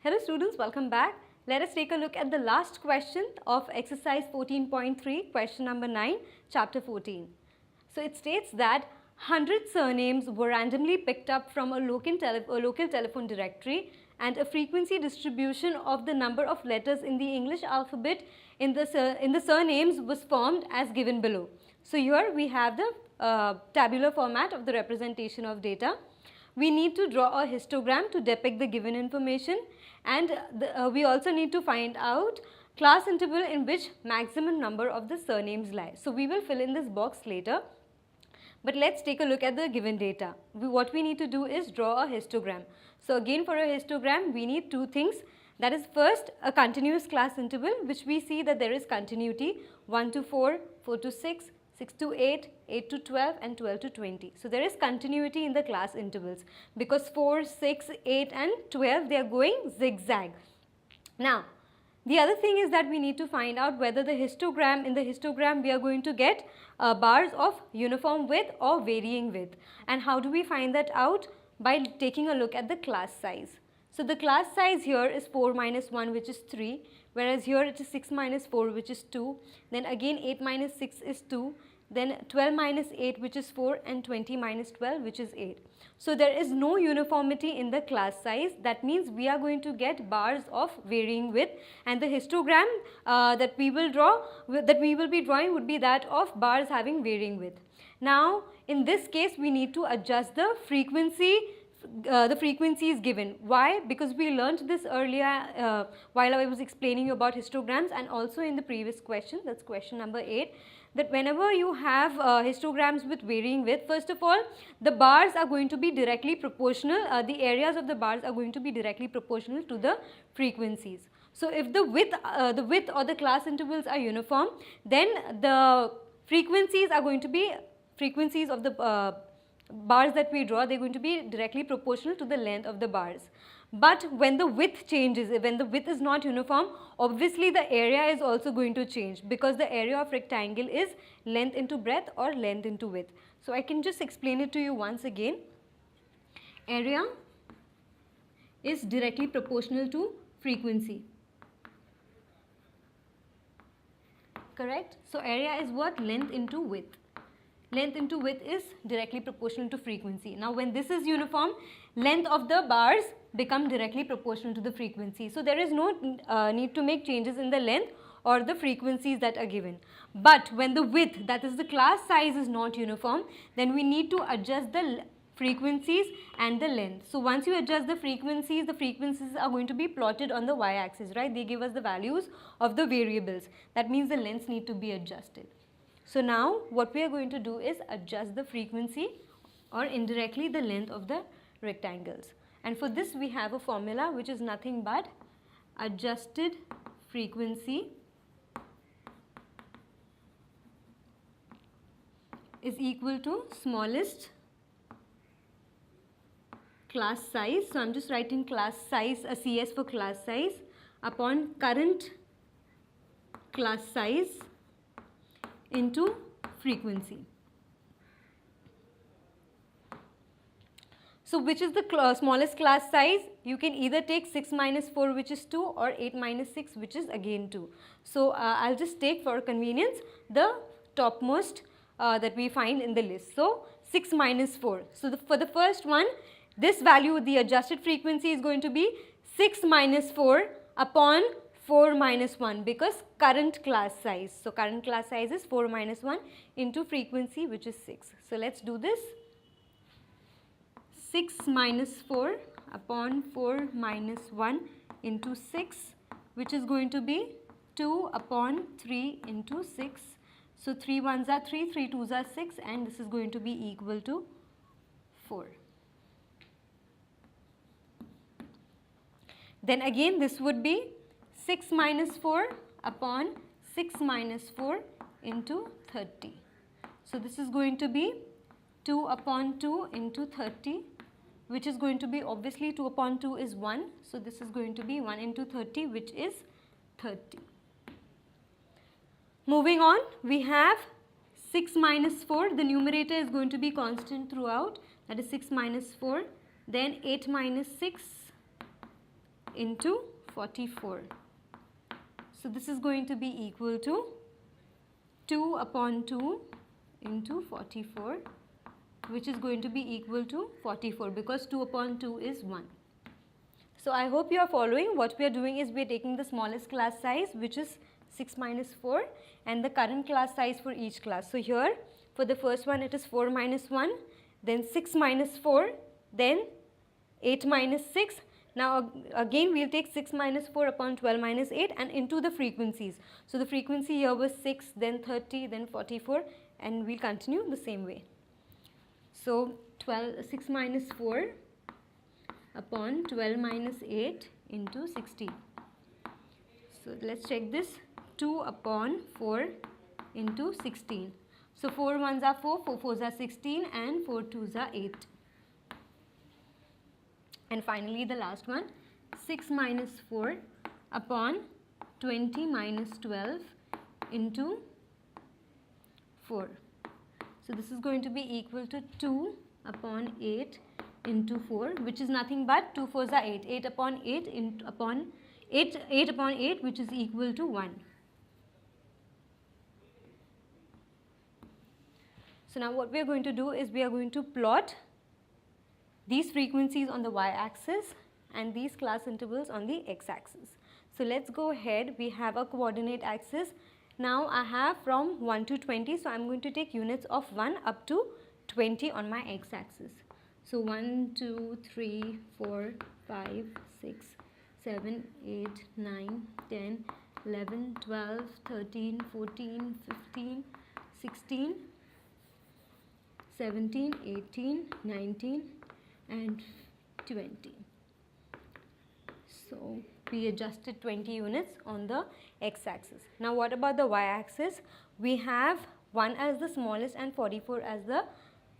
Hello students, welcome back. Let us take a look at the last question of exercise 14.3, question number 9, chapter 14. So it states that 100 surnames were randomly picked up from a local telephone directory, and a frequency distribution of the number of letters in the English alphabet in the surnames was formed as given below. So here we have the tabular format of the representation of data. We need to draw a histogram to depict the given information, and we also need to find out class interval in which maximum number of the surnames lie. So we will fill in this box later, but let's take a look at the given data. What we need to do is draw a histogram. So again, for a histogram we need two things. That is, first a continuous class interval, which we see that there is continuity 1 to 4, 4 to 6, 6 to 8, 8 to 12 and 12 to 20. So there is continuity in the class intervals because 4, 6, 8 and 12 they are going zigzag. Now the other thing is that we need to find out whether in the histogram we are going to get bars of uniform width or varying width. And how do we find that out? By taking a look at the class size. So the class size here is 4 minus 1, which is 3, whereas here it is 6 minus 4, which is 2, then again 8 minus 6 is 2, then 12 minus 8, which is 4, and 20 minus 12, which is 8. So there is no uniformity in the class size. That means we are going to get bars of varying width, and the histogram that we will be drawing would be that of bars having varying width. Now in this case we need to adjust the frequency. The frequency is given. Why? Because we learnt this earlier while I was explaining you about histograms, and also in the previous question, that's question number 8, that whenever you have histograms with varying width, first of all the bars are going to be directly proportional, the areas of the bars are going to be directly proportional to the frequencies. So if the width or the class intervals are uniform, then the frequencies are going to be frequencies of the bars that we draw, they are going to be directly proportional to the length of the bars. But when the width changes, when the width is not uniform, obviously the area is also going to change, because the area of rectangle is length into breadth or length into width. So I can just explain it to you once again. Area is directly proportional to frequency. Correct? So area is what? Length into width. Length into width is directly proportional to frequency. Now when this is uniform, length of the bars become directly proportional to the frequency. So there is no need to make changes in the length or the frequencies that are given. But when the width, that is the class size, is not uniform, then we need to adjust the frequencies and the length. So once you adjust the frequencies are going to be plotted on the y-axis, right? They give us the values of the variables. That means the lengths need to be adjusted. So now what we are going to do is adjust the frequency or indirectly the length of the rectangles. And for this we have a formula which is nothing but adjusted frequency is equal to smallest class size. So I am just writing class size, a CS for class size, upon current class size into frequency. So which is the smallest class size? You can either take 6 minus 4, which is 2, or 8 minus 6, which is again 2. So I'll just take, for convenience, the topmost that we find in the list. So 6 minus 4. So for the first one, this value, the adjusted frequency, is going to be 6 minus 4 upon 4 minus 1, because current class size. So current class size is 4 minus 1 into frequency, which is 6. So let's do this. 6 minus 4 upon 4 minus 1 into 6, which is going to be 2 upon 3 into 6. So 3 ones are 3, 3 twos are 6, and this is going to be equal to 4. Then again this would be 6 minus 4 upon 6 minus 4 into 30. So this is going to be 2 upon 2 into 30, which is going to be, obviously 2 upon 2 is 1. So this is going to be 1 into 30, which is 30. Moving on, we have 6 minus 4. The numerator is going to be constant throughout, that is 6 minus 4. Then 8 minus 6 into 44. So this is going to be equal to 2 upon 2 into 44, which is going to be equal to 44 because 2 upon 2 is 1. So I hope you are following. What we are doing is we are taking the smallest class size, which is 6 minus 4, and the current class size for each class. So here for the first one it is 4 minus 1, then 6 minus 4, then 8 minus 6. Now again we will take 6 minus 4 upon 12 minus 8 and into the frequencies. So the frequency here was 6, then 30, then 44, and we will continue the same way. So 6 minus 4 upon 12 minus 8 into 16. So let's check this. 2 upon 4 into 16. So 4 ones are 4, 4 fours are 16, and 4 twos are 8. And finally the last one, 6 minus 4 upon 20 minus 12 into 4. So this is going to be equal to 2 upon 8 into 4, which is nothing but 2 fours are 8. 8 upon 8 upon 8, which is equal to 1. So now what we are going to do is we are going to plot these frequencies on the y-axis and these class intervals on the x-axis. So let's go ahead. We have a coordinate axis. Now I have from 1 to 20, so I am going to take units of 1 up to 20 on my x-axis. So 1, 2, 3, 4, 5, 6, 7, 8, 9, 10, 11, 12, 13, 14, 15, 16, 17, 18, 19 and 20. So we adjusted 20 units on the x-axis. Now what about the y-axis? We have 1 as the smallest and 44 as the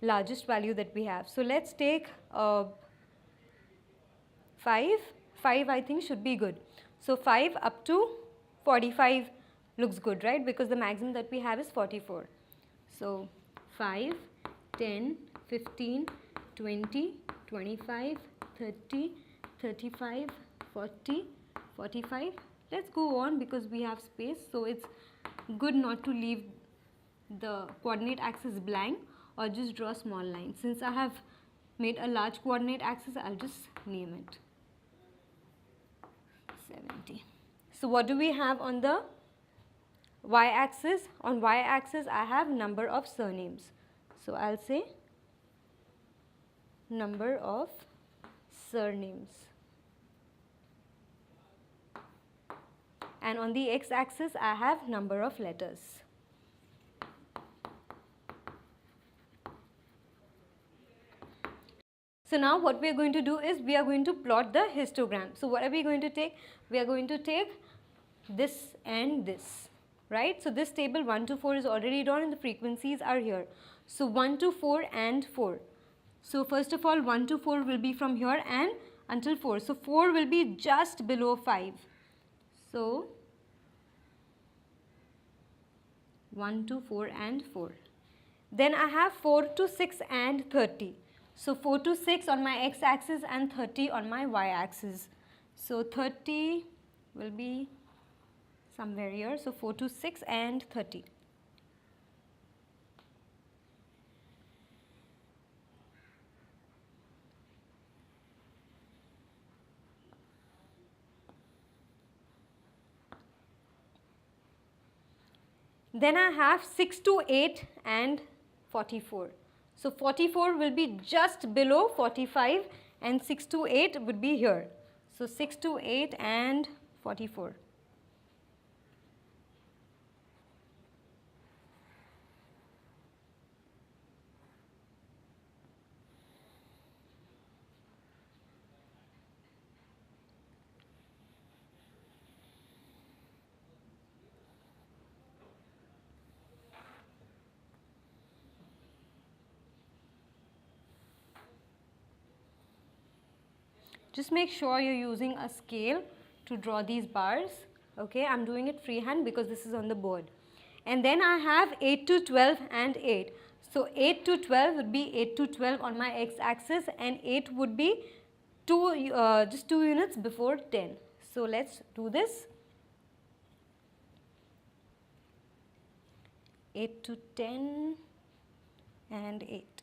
largest value that we have. So let's take 5. 5 I think should be good. So 5 up to 45 looks good, right? Because the maximum that we have is 44. So 5, 10, 15, 20, 25, 30, 35, 40, 45. Let's go on because we have space. So it's good not to leave the coordinate axis blank or just draw a small line. Since I have made a large coordinate axis, I'll just name it 70. So what do we have on the y-axis? On y-axis I have number of surnames. So I'll say number of surnames. And on the x-axis I have number of letters. So now what we are going to do is we are going to plot the histogram. So what are we going to take? We are going to take this and this, right? So this table 1 to 4 is already drawn and the frequencies are here. So 1 to 4 and 4. So first of all 1 to 4 will be from here and until 4. So 4 will be just below 5. So 1 to 4 and 4. Then I have 4 to 6 and 30. So 4 to 6 on my x-axis and 30 on my y-axis. So 30 will be somewhere here. So 4 to 6 and 30. Then I have 6 to 8 and 44. So 44 will be just below 45 and 6 to 8 would be here. So 6 to 8 and 44. Just make sure you're using a scale to draw these bars. Okay, I'm doing it freehand because this is on the board. And then I have 8 to 12 and 8. So 8 to 12 would be 8 to 12 on my x-axis and 8 would be just 2 units before 10. So let's do this. 8 to 10 and 8.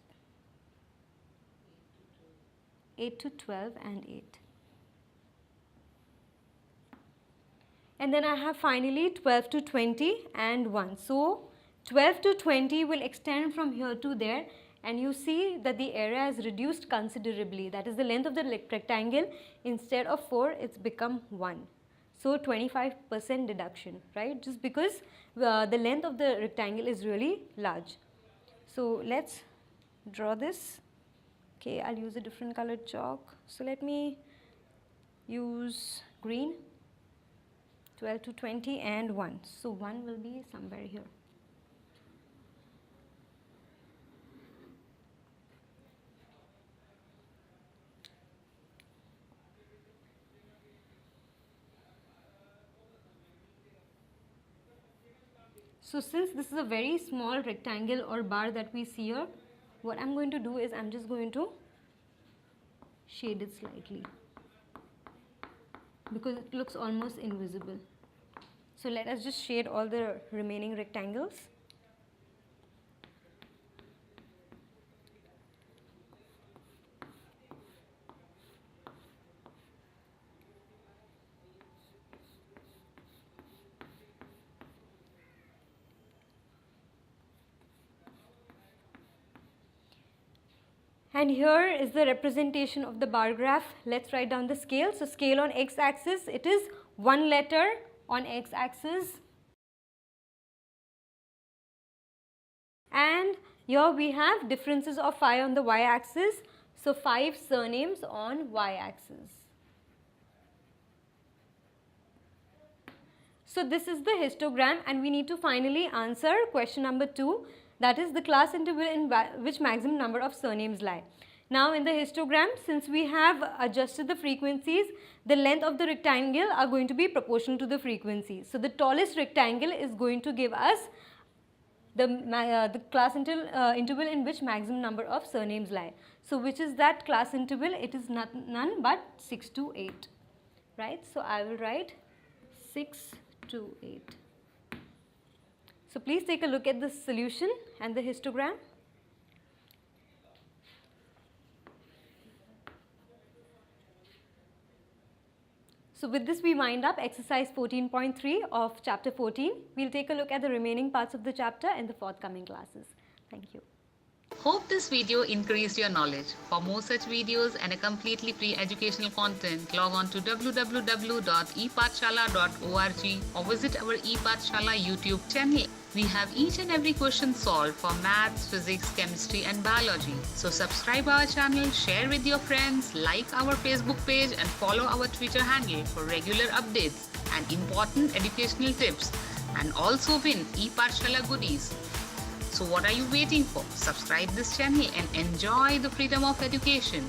8 to 12 and 8. And then I have finally 12 to 20 and 1. So 12 to 20 will extend from here to there, and you see that the area is reduced considerably. That is, the length of the rectangle, instead of 4, it's become 1. So 25% deduction, right? Just because the length of the rectangle is really large. So let's draw this. Okay, I'll use a different colored chalk. So let me use green. 12 to 20 and 1. So 1 will be somewhere here. So since this is a very small rectangle or bar that we see here, what I'm going to do is I'm just going to shade it slightly, because it looks almost invisible. So let us just shade all the remaining rectangles. And here is the representation of the bar graph. Let's write down the scale. So scale on x-axis, it is 1 letter on x-axis. And here we have differences of 5 on the y-axis. So 5 surnames on y-axis. So this is the histogram, and we need to finally answer question number 2. That is the class interval in which maximum number of surnames lie. Now in the histogram, since we have adjusted the frequencies, the length of the rectangle are going to be proportional to the frequency. So the tallest rectangle is going to give us the class interval in which maximum number of surnames lie. So which is that class interval? It is none but 6 to 8. Right? So I will write 6 to 8. So please take a look at the solution and the histogram. So with this we wind up exercise 14.3 of chapter 14. We'll take a look at the remaining parts of the chapter in the forthcoming classes. Thank you. Hope this video increased your knowledge. For more such videos and a completely free educational content, log on to www.epathshala.org or visit our ePathshala YouTube channel. We have each and every question solved for maths, physics, chemistry and biology. So subscribe our channel, share with your friends, like our Facebook page and follow our Twitter handle for regular updates and important educational tips, and also win ePathshala goodies. So what are you waiting for? Subscribe this channel and enjoy the freedom of education.